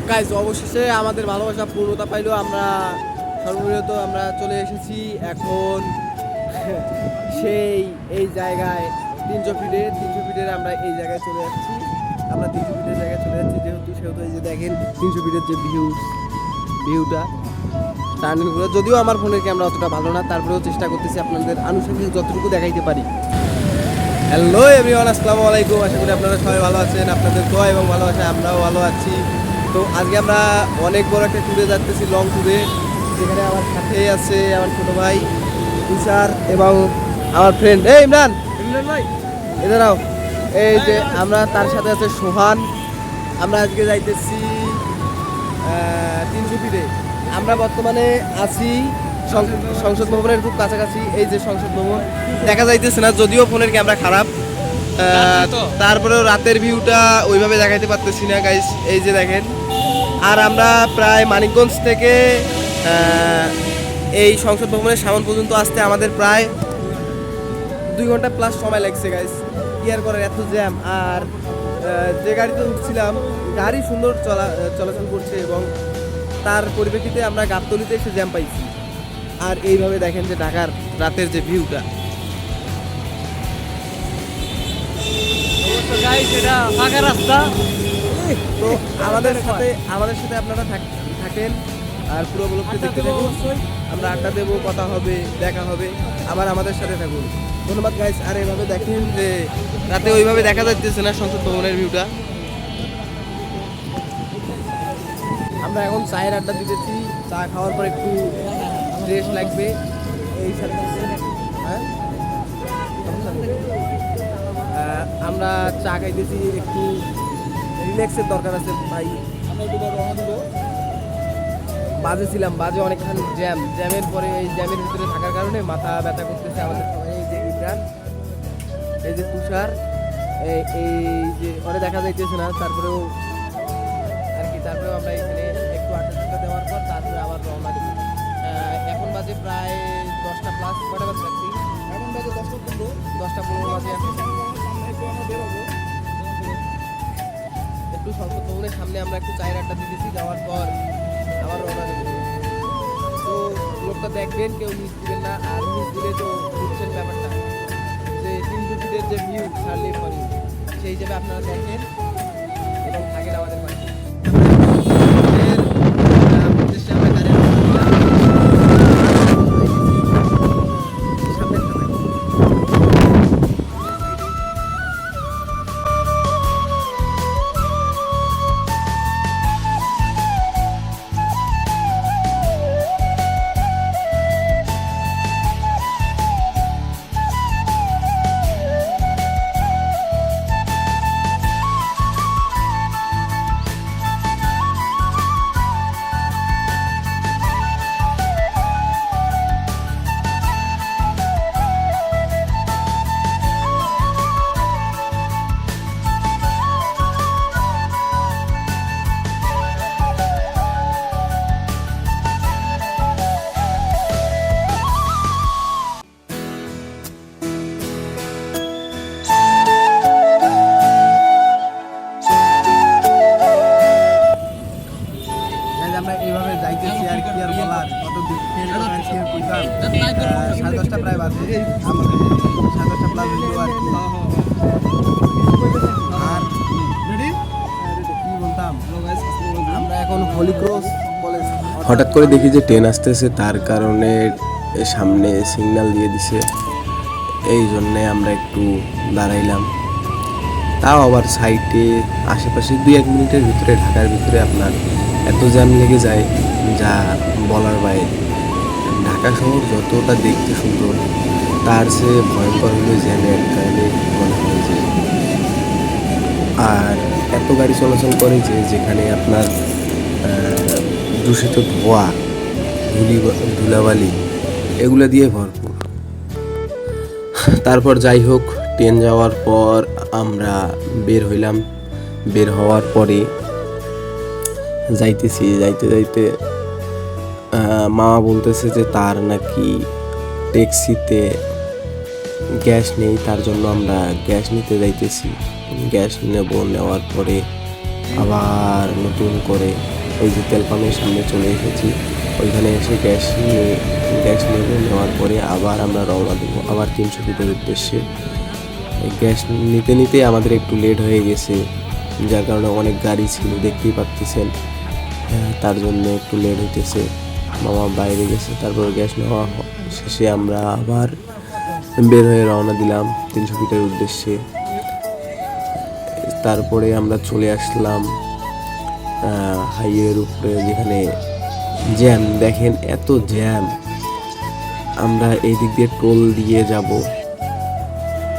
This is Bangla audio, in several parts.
গাইজ অবশেষে আমাদের ভালোবাসা পূর্ণতা পাইলো। আমরা সর্বনিয়ত আমরা চলে এসেছি এখন সেই এই জায়গায় 300 ফিটের আমরা এই জায়গায় চলে যাচ্ছি। আমরা 300 ফিটের জায়গায় চলে যাচ্ছি সেহেতু এই যে দেখেন 300 ফিটের যে ভিউটা টার্নিংগুলো, যদিও আমার ফোনের ক্যামেরা অতটা ভালো না, তারপরেও চেষ্টা করতেছি আপনাদের আনুষঙ্গিক যতটুকু দেখাইতে পারি। হ্যালো এভরিওয়ান, আসসালামু আলাইকুম। আশা করি আপনারা সবাই ভালো আছেন। আপনাদের দোয়া এবং ভালোবাসায় আমরাও ভালো আছি। তো আজকে আমরা অনেক বড় একটা ট্যুরে যাচ্তেছি, লং ট্যুরে, যেখানে আমার সাথে আছে আমার ছোটো ভাই তুষার এবং আমার ফ্রেন্ড ইমরান ভাই, এদারাও এই যে আমরা, তার সাথে আছে সোহান। আমরা আজকে যাইতেছি 300 ফিটে। আমরা বর্তমানে আছি সংসদ ভবনের খুব কাছাকাছি। এই যে সংসদ ভবন দেখা যাইতেছে না, যদিও ফোনের ক্যামেরা খারাপ, তারপরেও রাতের ভিউটা ওইভাবে দেখাইতে পারতেছি না গাইস। এই যে দেখেন, আর আমরা প্রায় মানিকগঞ্জ থেকে এই সংসদ ভবনের সামনে পর্যন্ত আসতে আমাদের প্রায় 2 ঘন্টা প্লাস সময় লাগছে গাইস। ইয়ার করার এত জ্যাম। আর যে গাড়িতে উঠছিলাম, গাড়ি সুন্দর চলাচল করছে এবং তার পরিপ্রেক্ষিতে আমরা গাবতলিতে এসে জ্যাম পাইছি। আর এইভাবে দেখেন যে ঢাকার রাতের যে ভিউটা, ফাঁকা রাস্তা। তো আমাদের সাথে আপনারা থাকেন আর পুরো ব্লগটি দেখতে থাকুন। আমরা আড্ডা দেবো, কথা হবে, দেখা হবে, আবার আমাদের সাথে থাকুন। ধন্যবাদ গাইস। আর এইভাবে দেখেন যে রাতে ওইভাবে দেখা যাচ্ছে না সংসদ ভবনের ভিউটা। আমরা এখন চায়ের আড্ডা দিতেছি। চা খাওয়ার পর একটু রেস্ট লাগবে। এই সাথে হ্যাঁ আমরা চা খাইতেছি, একটু রিল্যাক্সের দরকার আছে ভাই। বাজে ছিলাম, বাজে অনেকখানি জ্যামের পরে এই জ্যামের ভিতরে থাকার কারণে মাথা ব্যথা করতেছে আমাদের সবাই। এই যে ইমরান, এই যে তুষার, এই যে ওরা দেখা যাইতেছে না, তারপরেও আমরা এখানে একটু আড্ডা দেওয়ার পর তারপরে আবার রওনা দেবো। এখন বাজে প্রায় 10টা প্লাস। কটা বাজে রাখছি? এখন বাজে 10টা 15 বাজে। একটু সংসদ ভবনের সামনে আমরা একটু চায়ের আড্ডা দিতেছি, যাওয়ার পর আবার রওনা দেবো। তো লোকটা দেখবেন, কেউ মিস দিবেন না। আর মিস দিলে তো বুঝছেন ব্যাপারটা, যে 300 ফিটের যে ভিউ ছাড়লে পরে সেই হিসেবে আপনারা দেখেন এবং থাকেন আমাদের পাশে। আমরা এইভাবে যাইতেছি, আর কি আর বলার, কত দূর 10:30 প্রায় বাজে, আমাদের 10:30 প্লাস হইলো আর কি। আর কি বলতাম, আমরা এখন হোলি ক্রস কলেজ। হঠাৎ করে দেখি যে ট্রেন আসতেছে, তার কারণে সামনে সিগন্যাল দিয়ে দিছে। এই জন্যে আমরা একটু দাঁড়াইলাম। তাও আবার সাইডে আশেপাশে 2-1 মিনিটের ভিতরে, ঢাকার ভিতরে আপনার এত জ্যাম লেগে যায় যা বলার বাইরে। ঢাকা শহর যতটা দেখতে সুন্দর, তার চেয়ে ভয়ঙ্কর হলো জ্যামের কারণে মনে হয় যে। আর এত গাড়ি চলাচল করে যে, যেখানে আপনার দূষিত ধোঁয়া, ধুলাবালি এগুলো দিয়ে ভরপুর। তারপর যাই হোক, ট্রেন যাওয়ার পর আমরা বের হইলাম। বের হওয়ার পরে যাইতে যাইতে মামা বলতেছে যে তার নাকি ট্যাক্সিতে গ্যাস নেই, তার জন্য আমরা গ্যাস নিতে যাইতেছি। গ্যাস নেওয়ার পরে আবার নতুন করে ওই যে তেল পাম্পের সামনে চলে এসেছি। ওইখানে এসে গ্যাস নেওয়ার পরে আবার আমরা রওনা দেবো আবার 300 ফিটের উদ্দেশ্যে। গ্যাস নিতে নিতে আমাদের একটু লেট হয়ে গেছে, যার কারণে অনেক গাড়ি ছিল দেখতেই পাচ্ছেন, তার জন্য একটু লেট হইতেছে। মামা বাইরে গেছে, তারপর গ্যাস নেওয়া শেষে আমরা আবার বের হয়ে রওনা দিলাম 300 ফিটের উদ্দেশ্যে। তারপরে আমরা চলে আসলাম হাইওয়ের উপরে, যেখানে জ্যাম দেখেন, এত জ্যাম। আমরা এই দিক দিয়ে টোল দিয়ে যাব,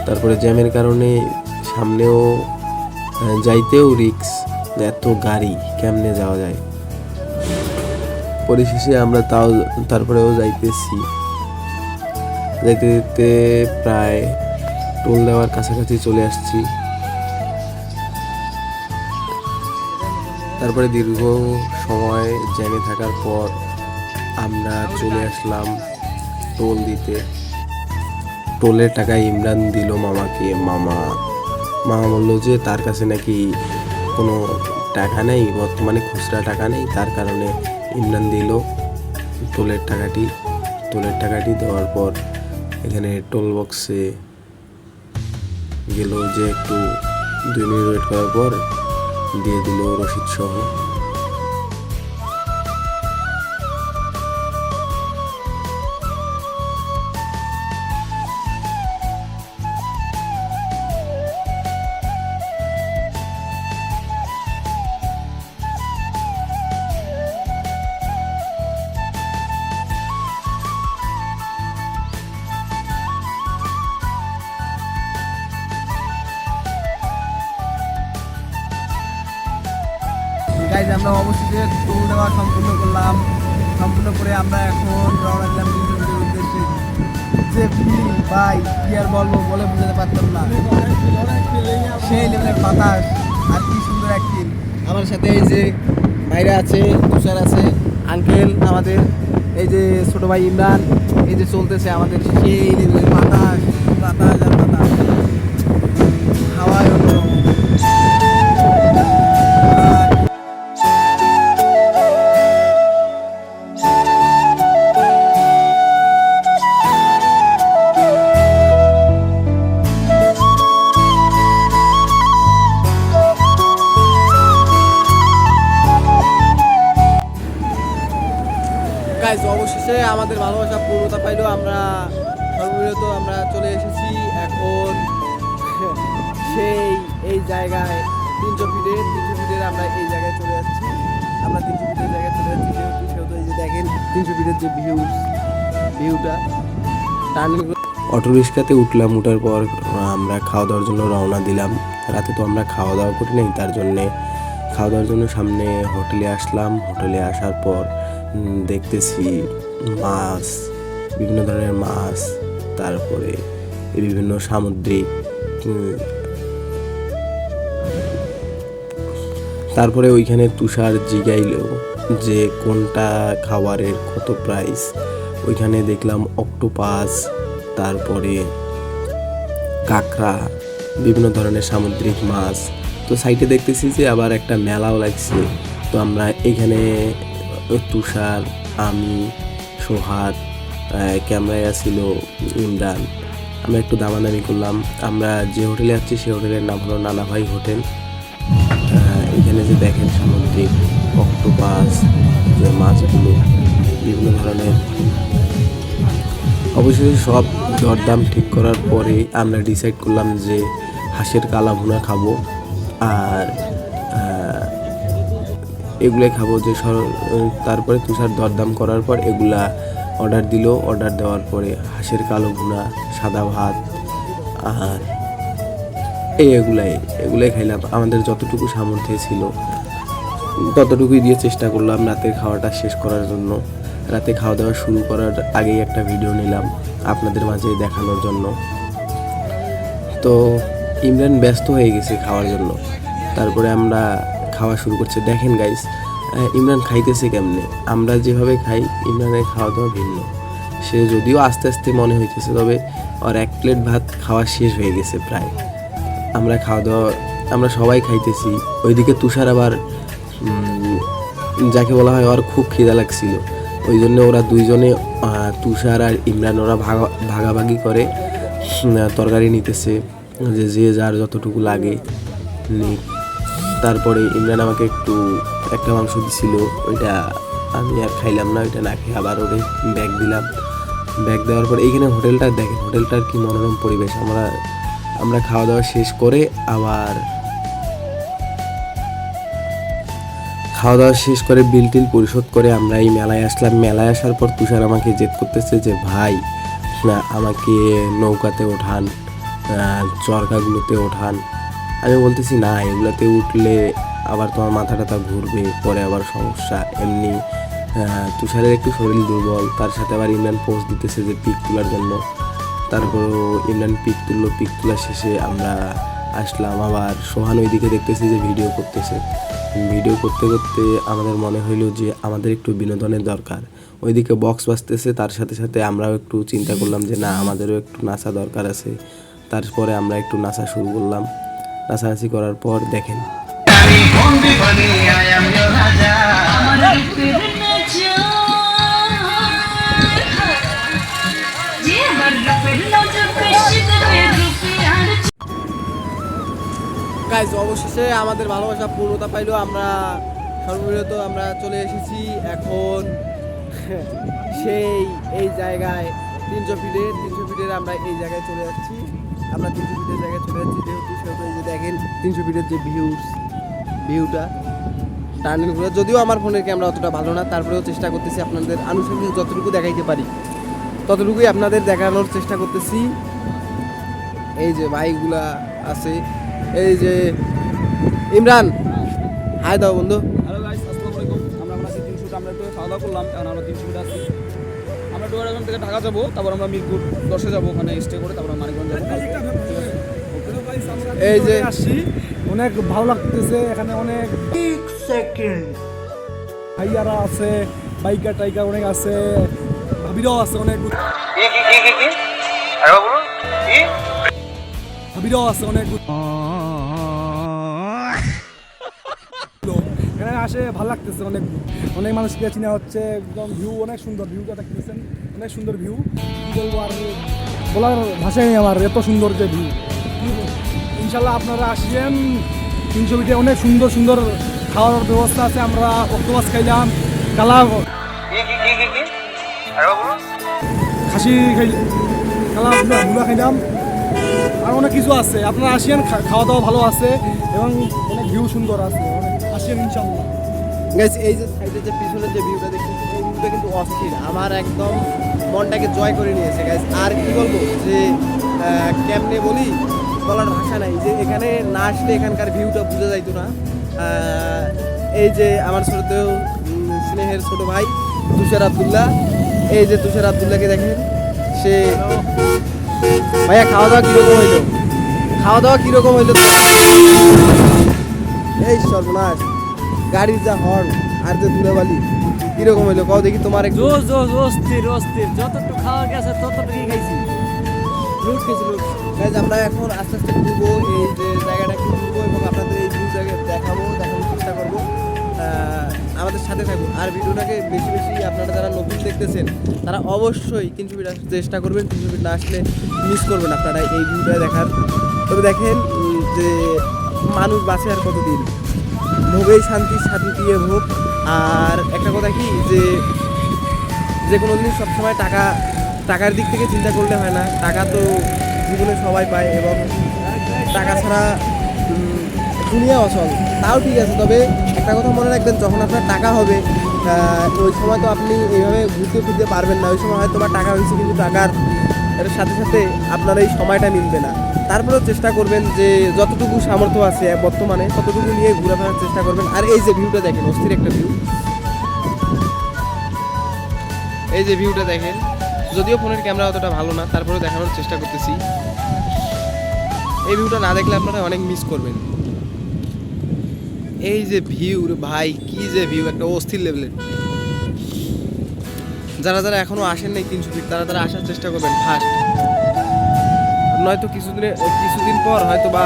তারপরে জ্যামের কারণে সামনেও যাইতেও রিক্স, এত গাড়ি কেমনে যাওয়া যায়। পরিশেষে আমরা তারপরেও যাইতেছি, যাইতে যেতে প্রায় টোল দেওয়ার কাছাকাছি চলে আসছি। তারপরে দীর্ঘ সময় জ্যামে থাকার পর আমরা চলে আসলাম টোল দিতে। টোলের টাকা ইমরান দিল মামাকে। মামা বললো যে তার কাছে নাকি কোনো টাকা নেই, বর্তমানে খুচরা টাকা নেই, তার কারণে ইমরান দিল টোলের টাকাটি দেওয়ার পর এখানে টোল বক্সে গেল, যে একটু 2 মিনিট ওয়েট করার পর দিয়ে দিল রসিদ সহ। গাইজ আমরা অবশেষে টোল দেওয়া সম্পূর্ণ করলাম। সম্পূর্ণ করে আমরা এখন রওনা দিলাম 300 ফিটের উদ্দেশ্যে। যে ভাই কি আর বলবো, বলে বুঝাতে পারতাম না, সেই লেভেলের বাতাস আর কি সুন্দর একদিন। আমার সাথে এই যে ভাইরা আছে, তুষার আছে, আঙ্কেল আমাদের, এই যে ছোট ভাই ইমরান, এই যে চলতেছে আমাদের সেই লেভেলের বাতাস আর বাতাস, হাওয়ায় অন্যরকম। গাইজ অবশেষে আমাদের ভালোবাসা পূর্ণতা পাইলো। আমরা সর্ববৃহৎ আমরা চলে এসেছি এখন সেই এই জায়গায় 300 ফিটের আমরা এই জায়গায় চলে যাচ্ছি। আমরা 300 ফিটের জায়গায় চলে যাচ্ছি, সেহেতু এই যে দেখেন 300 ফিটের যে ভিউটা টার্নিং। অটো রিক্সাতে উঠলাম, উঠার পর আমরা খাওয়া দাওয়ার জন্য রওনা দিলাম। রাতে তো আমরা খাওয়া দাওয়া করি নাই, তার জন্যে খাওয়া দাওয়ার জন্য সামনে হোটেলে আসলাম। হোটেলে আসার পর দেখতেছি মাছ, বিভিন্ন ধরনের মাছ, তারপরে বিভিন্ন সামুদ্রিক, তারপরে ওইখানে তুষার জিগাইল যে কোনটা খাবারের কত প্রাইস। ওইখানে দেখলাম অক্টোপাস, তারপরে কাঁকড়া, বিভিন্ন ধরনের সামুদ্রিক মাছ। তো সাইডে দেখতেছি যে আবার একটা মেলাও লাগছে। তো আমরা এখানে তুষার, আমি, সোহাগ, ক্যামেরায় ছিল ইমরান, আমরা একটু দামাদামি করলাম। আমরা যে হোটেলে যাচ্ছি সেই হোটেলের নাম হলো নানা ভাই হোটেল। এখানে যে দেখেন সামুদ্রিক অক্টোপাস, যে মাছগুলো বিভিন্ন ধরনের। অবশেষে সব দরদাম ঠিক করার পরে আমরা ডিসাইড করলাম যে হাঁসের কালা ভুনা খাবো, আর এগুলোই খাবো। যে তারপরে তুষার দরদাম করার পর এগুলা অর্ডার দিল। অর্ডার দেওয়ার পরে হাঁসের কালো ভুনা, সাদা ভাত আর এগুলাই খাইলাম। আমাদের যতটুকু সামর্থ্য ছিল ততটুকুই দিয়ে চেষ্টা করলাম রাতের খাওয়াটা শেষ করার জন্য। রাতে খাওয়া দাওয়া শুরু করার আগেই একটা ভিডিও নিলাম আপনাদের মাঝে দেখানোর জন্য। তো ইমরান ব্যস্ত হয়ে গেছে খাওয়ার জন্য, তারপরে আমরা খাওয়া শুরু করছি। দেখেন গাইস, ইমরান খাইতেছে কেমনে। আমরা যেভাবে খাই ইমরানের খাওয়া দাওয়া ভিন্ন। সে যদিও আস্তে আস্তে মনে হইতেছে, তবে ওর 1 প্লেট ভাত খাওয়া শেষ হয়ে গেছে প্রায়। আমরা খাওয়া দাওয়া আমরা সবাই খাইতেছি। ওইদিকে তুষার আবার যাকে বলা হয় ওর খুব খিদা লাগছিল, ওই জন্য ওরা দুইজনে তুষার আর ইমরান ওরা ভাগাভাগি করে তরকারি নিতেছে, যে যে যার যতটুকু লাগে নিক। তারপরে ইমরান আমাকে একটা মাংস দিছিল, ওইটা আমি আর খাইলাম না, ওইটা না খেয়ে আবার ওরে ব্যাগ দিলাম। ব্যাগ দেওয়ার পর এইখানে হোটেলটা দেখেন, হোটেলটার কি মনোরম পরিবেশ। আমরা খাওয়া দাওয়া শেষ করে বিল টিল পরিশোধ করে আমরা এই মেলায় আসলাম। মেলায় আসার পর তুষার আমাকে জেদ করতেছে যে ভাই আমাকে নৌকাতে ওঠান, চরকাগুলোতে ওঠান। আমি বলতেছি না, এগুলোতে উঠলে আবার তোমার মাথা টাথা ঘুরবে, পরে আবার সমস্যা। এমনি তুষারের একটু শরীর দুর্বল, তার সাথে আবার ইমরান পোজ দিতেছে যে পিক তোলার জন্য। তারপরও ইমরান পিক তুললো। পিক তোলা শেষে আমরা আসলাম। আবার সোহান ওইদিকে দেখতেছি যে ভিডিও করতেছে। ভিডিও করতে করতে আমাদের মনে হইলো যে আমাদের একটু বিনোদনের দরকার। ওইদিকে বক্স বাজতেছে, তার সাথে সাথে আমরাও একটু চিন্তা করলাম যে না, আমাদেরও একটু নাচা দরকার আছে। তারপরে আমরা একটু নাচা শুরু করলাম। নাচানাচি করার পর দেখেন গাইজ, অবশেষে আমাদের ভালোবাসা পূর্ণতা পাইলো। আমরা সর্ববৃহৎ আমরা চলে এসেছি এখন এই জায়গায় 300 ফিটের আমরা এই জায়গায় চলে যাচ্ছি। আমরা 300 ফিটের জায়গায় চলে যাচ্ছি সেহেতু এই যে দেখেন 300 ফিটের যে ভিউটা টার্নিংগুলো। যদিও আমার ফোনের ক্যামেরা অতটা ভালো না, তারপরেও চেষ্টা করতেছি আপনাদের আনুষঙ্গিক যতটুকু দেখাইতে পারি ততটুকুই আপনাদের দেখানোর চেষ্টা করতেছি। এই যে বাইকগুলা আছে, এই যে ইমরান, হাই দাও বন্ধু। হ্যালো গাইস, আসসালামু আলাইকুম। আমরা 300 আমরা একটু খাওয়া দাওয়া করলাম, কারণ আমরা 300 মিটার আছি। আমরা ডোয়ারগান থেকে ঢাকা যাবো, তারপর আমরা মিরপুর 10-এ যাবো, ওখানে স্টে করে তারপর মানিকগঞ্জ যাবো। এই যে আসছি, অনেক ভালো লাগতেছে। এখানে অনেক ভাইয়ারা আছে, বাইকার টাইকার অনেক আছে, ভাবিরাও আছে অনেক, ভাবিরাও আছে অনেক। এখানে আসে ভালো লাগতেছে, অনেক অনেক মানুষকে চিনা হচ্ছে। একদম ভিউ অনেক সুন্দর, ভিউটা দেখতেছেন অনেক সুন্দর ভিউ। কী বলবো আর বলার ভাষাই নেই আমার, এত সুন্দর যে ভিউ। ইনশাল্লাহ আপনারা আসেন 300 ফিটে, অনেক সুন্দর সুন্দর খাওয়ার ব্যবস্থা আছে। আমরা অক্টোপাস খাইলাম, কালা খাসি কালা মুড়া খাইলাম, আর অনেক কিছু আছে। আপনারা আসেন, খাওয়া দাওয়া ভালো আছে এবং অনেক ভিউ সুন্দর আছে। আসেন ইনশাল্লাহ। গাইস, এই যে সাইডে যে পিছনের যে ভিউটা দেখতেছি, এই ভিউটা কিন্তু অস্থির, আমার একদম মনটাকে জয় করে নিয়েছে গাইস। আর কি বলবো যে কেমনে বলি, বলার ভাষা নাই। যে এখানে না আসলে এখানকার ভিউটা বোঝা যাইতো না। এই যে আমার স্নেহের ছোট ভাই তুষার আব্দুল্লাহ, এই যে তুষার আব্দুল্লাহকে দেখেন, সে ভাইয়া খাওয়া দাওয়া কীরকম হইলো? এই সর্বনাশ, গাড়ির যা হর্ন আর যে ধুলাবালি কিরকম হইলো কও দেখি। তোমার একটু অস্থির যতটুকু খাওয়া গেছে ততটুকুই খাইছি। লুট খেয়েছি লুট। আমরা এখন আস্তে আস্তে ঘুরবো, এই যে জায়গাটা একটু ঘুরবো এবং আপনাদের এই ভিউ জায়গায় দেখানোর চেষ্টা করবো। আমাদের সাথে থাকুন। আর ভিডিওটাকে বেশি বেশি আপনারা যারা নতুন দেখতেছেন তারা অবশ্যই 300 ফিট আসার চেষ্টা করবেন। 300 ফিট না আসলে মিস করবেন আপনারা এই ভিউটা দেখার। তবে দেখেন যে মানুষ বাঁচে আর কতদিন, ভোগেই শান্তি ভোগ। আর একটা কথা কি, যে কোনো জিনিস সবসময় টাকার দিক থেকে চিন্তা করলে হয় না। টাকা তো জীবনে সবাই পায় এবং টাকা ছাড়া দুনিয়া অচল, তাও ঠিক আছে। তবে একটা কথা মনে রাখবেন, যখন আপনার টাকা হবে ওই সময় তো আপনি এইভাবে ঘুরতে ফিরতে পারবেন না। ওই সময় হয়তো বা টাকা হয়েছে, কিন্তু টাকার এর সাথে সাথে আপনার এই সময়টা মিলবে না। তারপরেও চেষ্টা করবেন যে যতটুকু সামর্থ্য আছে বর্তমানে ততটুকু নিয়ে ঘুরে ফেরার চেষ্টা করবেন। আর এই যে ভিউটা দেখেন, অস্থির একটা ভিউ। এই যে ভিউটা দেখেন, যদিও ফোনের ক্যামেরা অতটা ভালো না, তারপরেও দেখানোর চেষ্টা করতেছি। এই ভিউটা না দেখলে আপনারা অনেক মিস করবেন। এই যে ভিউ ভাই, কি যে ভিউ, একটা অস্থির লেভেলের। যারা এখনো আসেন নাই 300 ফিট, তারা আসার চেষ্টা করবেন ফার্স্ট। নয়তো কিছুদিন পর হয়তো বা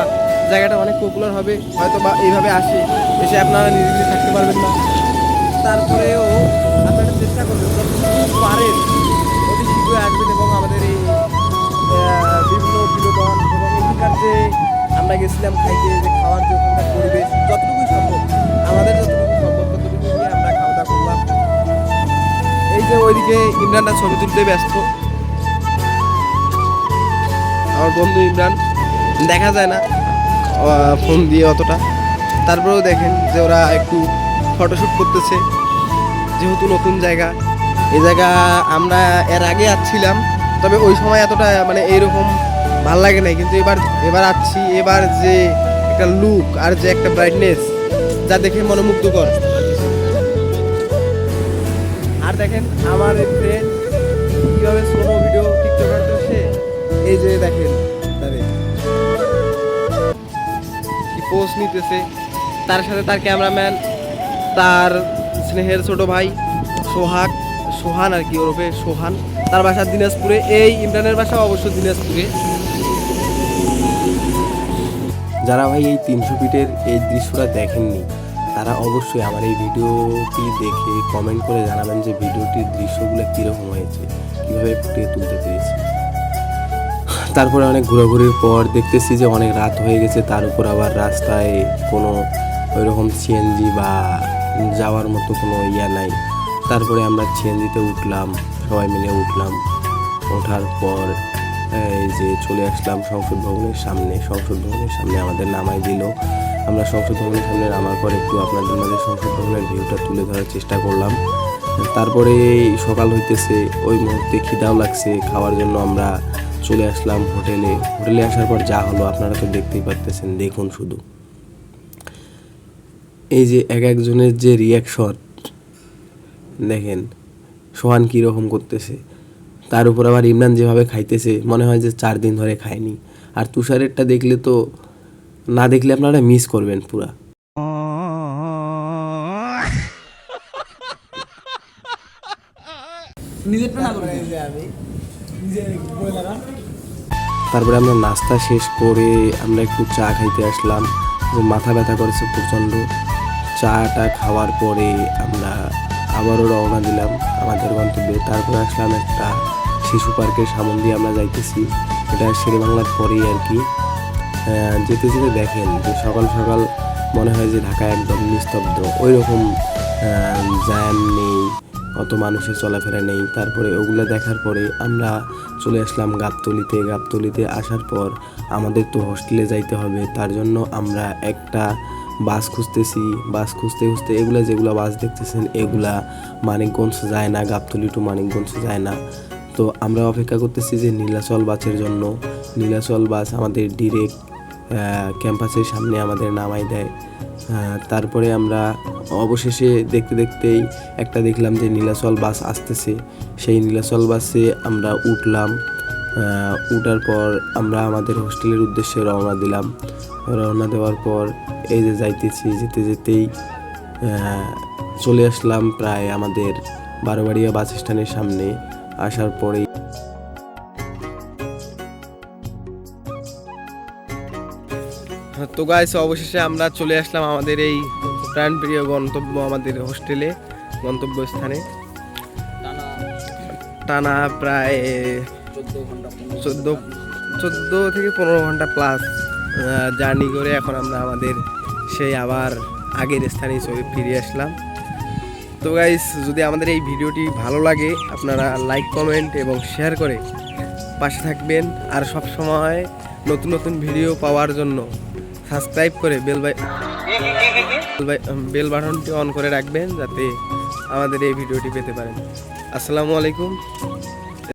জায়গাটা অনেক পপুলার হবে, হয়তো বা এইভাবে এসে আপনারা নিরিবিলি থাকতে পারবেন না। তারপরেও আপনারা চেষ্টা করবেন যতটুকু পারেন অতি শীঘ্রই আসবেন এবং আমাদের এই বিভিন্ন বিনোদন এবং এখানকার যে আমরা গেছিলাম খাইতে, যে খাওয়ার যে ওখানকার পরিবেশ যতটুকু সম্ভব আমাদের যতটুকু সম্ভব ততটুকু নিয়ে আমরা খাওয়া দাওয়া করলাম। এই যে ওইদিকে ইমরানটা ছবি তুলতে ব্যস্ত, আমার বন্ধু ইমরান, দেখা যায় না ফোন দিয়ে অতটা, তারপরেও দেখেন যে ওরা একটু ফটোশ্যুট করতেছে, যেহেতু নতুন জায়গা। এই জায়গা আমরা এর আগে আসছিলাম, তবে ওই সময় এতটা মানে এইরকম ভাল লাগে নাই, কিন্তু এবার আসছি, এবার যে একটা লুক আর যে একটা ব্রাইটনেস যা দেখে মনোমুগ্ধকর। আর দেখেন আমার ফ্রেন্ড কীভাবে স্লো ভিডিও টিকটক করতেছে, এই যে দেখেন তাদের কি পোস্ট নিতেছে, তার সাথে তার ক্যামেরাম্যান, তার স্নেহের ছোট ভাই সোহান আর কি, ওরফে সোহান, তার বাসা দিনাজপুরে। এই ইমরানের বাসা অবশ্য দিনাজপুরে। যারা ভাই এই 300 ফিটের এই দৃশ্যটা দেখেননি তারা অবশ্যই আমার এই ভিডিওটি দেখে কমেন্ট করে জানাবেন যে ভিডিওটির দৃশ্যগুলো কীরকম হয়েছে, কীভাবে ফুটিয়ে তুলতে পেরেছি। তারপরে অনেক ঘোরাঘুরির পর দেখতেছি যে অনেক রাত হয়ে গেছে, তার উপর আবার রাস্তায় কোনো ওইরকম সিএনজি বা যাওয়ার মতো কোনো ইয়া নাই। তারপরে আমরা সিএনজিতে উঠলাম, সবাই মিলে উঠলাম। ওঠার পর এই যে চলে আসলাম সংসদ ভবনের সামনে। সংসদ ভবনের সামনে আমাদের নামাই দিল। আমরা সংসদ ভবনের সামনে নামার পর একটু আপনাদের মাঝে সংসদ ভবনের ভিউটা তুলে ধরার চেষ্টা করলাম। তারপরে সকাল হইতেছে, ওই মুহূর্তে খিদাও লাগছে, খাওয়ার জন্য আমরা চলে আসলাম হোটেলে। আসার পর যা হলো আপনারা তো দেখতেই পারতেছেন, দেখুন শুধু এই যে একজনের যে রিয়াকশন দেখেন, সোহান কীরকম করতেছে, তার উপর আবার ইমরান যেভাবে খাইতেছে মনে হয় যে 4 দিন ধরে খায়নি। আর তুষারেরটা দেখলে তো, না দেখলে আপনারা মিস করবেন পুরা। তারপরে আমরা নাস্তা শেষ করে আমরা একটু চা খাইতে আসলাম, যে মাথা ব্যথা করেছে প্রচণ্ড। চাটা খাওয়ার পরে আমরা আবারও রওনা দিলাম আমাদের গন্তব্যে। তারপরে আসলাম একটা শিশু পার্কের সামনে দিয়ে আমরা যাইতেছি, এটা শেরেবাংলার পরেই আর কি। যেতে যেতে দেখেন যে সকাল সকাল মনে হয় যে ঢাকা একদম নিস্তব্ধ, ওই রকম জ্যাম নেই, অত মানুষের চলাফেরা নেই। তারপরে ওগুলো দেখার পরে আমরা চলে আসলাম গাবতলিতে আসার পর আমাদের তো হোস্টেলে যাইতে হবে, তার জন্য আমরা একটা বাস খুঁজতেছি। বাস খুঁজতে যেগুলো বাস দেখতেছেন এগুলা মানিকগঞ্জ যায় না, গাবতলি টু মানিকগঞ্জ যায় না। তো আমরা অপেক্ষা করতেছি যে নীলাচল বাসের জন্য। নীলাচল বাস আমাদের ডিরেক্ট ক্যাম্পাসের সামনে আমাদের নামাই দেয়। তারপরে আমরা অবশেষে দেখতেই একটা দেখলাম যে নীলাচল বাস আসতেছে। সেই নীলাচল বাসে আমরা উঠলাম। উঠার পর আমরা আমাদের হোস্টেলের উদ্দেশ্যে রওনা দেওয়ার পর এই যে যাইতেছি, যেতেই চলে আসলাম প্রায় আমাদের বারোবাড়িয়া বাস স্ট্যান্ডের সামনে। আসার পরেই তো গাইস, অবশেষে আমরা চলে আসলাম আমাদের এই প্রাণপ্রিয় গন্তব্য, আমাদের হোস্টেলে, গন্তব্যস্থানে। টানা প্রায় 14 থেকে 15 ঘন্টা প্লাস জার্নি করে এখন আমরা আমাদের সেই আবার আগের স্থানে ফিরে আসলাম। তো গাইস, যদি আমাদের এই ভিডিওটি ভালো লাগে আপনারা লাইক, কমেন্ট এবং শেয়ার করে পাশে থাকবেন। আর সব সময় নতুন ভিডিও পাওয়ার জন্য সাবস্ক্রাইব করে বেল বাটনটি অন করে রাখবেন, যাতে আমাদের এই ভিডিওটি পেতে পারেন। আসসালামু আলাইকুম।